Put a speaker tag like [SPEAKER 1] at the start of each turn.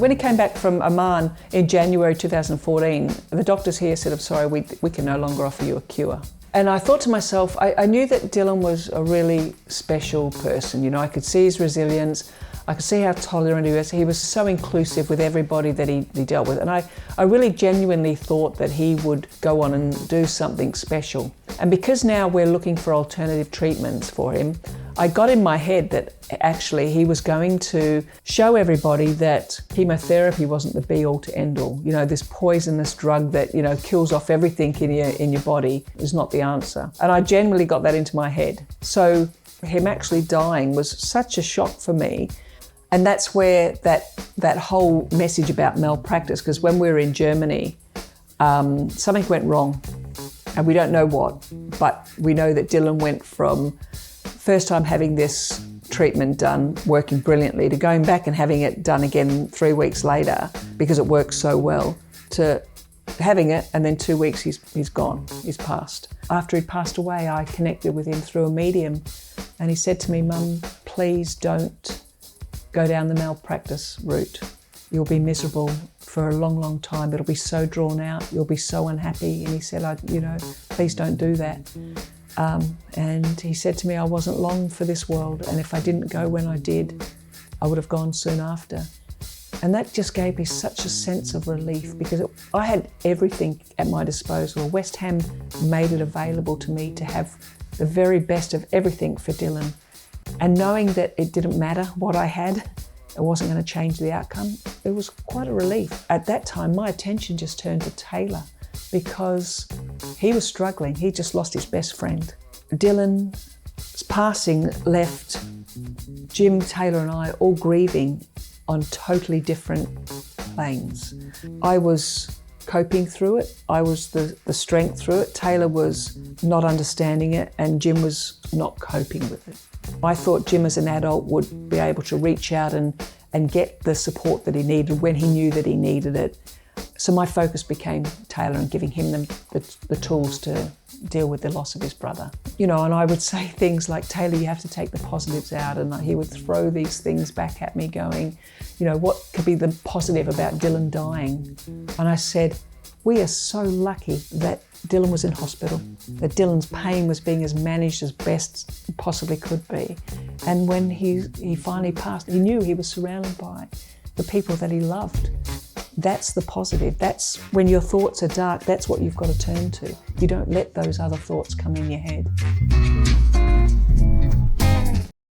[SPEAKER 1] When he came back from Oman in January 2014, the doctors here said, I'm sorry, we can no longer offer you a cure. And I thought to myself, I knew that Dylan was a really special person. You know, I could see his resilience. I could see how tolerant he was. He was so inclusive with everybody that he dealt with. And I really genuinely thought that he would go on and do something special. And because now we're looking for alternative treatments for him, I got in my head that actually he was going to show everybody that chemotherapy wasn't the be all to end all. You know, this poisonous drug that, you know, kills off everything in your body is not the answer. And I genuinely got that into my head. So him actually dying was such a shock for me. And that's where that whole message about malpractice, because when we were in Germany, something went wrong and we don't know what, but we know that Dylan went from first time having this treatment done, working brilliantly, to going back and having it done again 3 weeks later because it works so well, to having it and then 2 weeks he's gone, he's passed. After he'd passed away, I connected with him through a medium and he said to me, Mum, please don't go down the malpractice route. You'll be miserable for a long, long time. It'll be so drawn out. You'll be so unhappy. And he said, please don't do that. And he said to me, I wasn't long for this world. And if I didn't go when I did, I would have gone soon after. And that just gave me such a sense of relief because I had everything at my disposal. West Ham made it available to me to have the very best of everything for Dylan. And knowing that it didn't matter what I had, it wasn't going to change the outcome, it was quite a relief. At that time, my attention just turned to Taylor because he was struggling. He just lost his best friend. Dylan's passing left Jim, Taylor and I all grieving on totally different planes. I was coping through it. I was the strength through it. Taylor was not understanding it and Jim was not coping with it. I thought Jim as an adult would be able to reach out and get the support that he needed when he knew that he needed it. So my focus became Taylor and giving him the tools to deal with the loss of his brother. You know, and I would say things like, Taylor, you have to take the positives out. And he would throw these things back at me going, you know, what could be the positive about Dylan dying? And I said, we are so lucky that Dylan was in hospital, that Dylan's pain was being as managed as best it possibly could be. And when he finally passed, he knew he was surrounded by the people that he loved. That's the positive. That's when your thoughts are dark, that's what you've got to turn to. You don't let those other thoughts come in your head.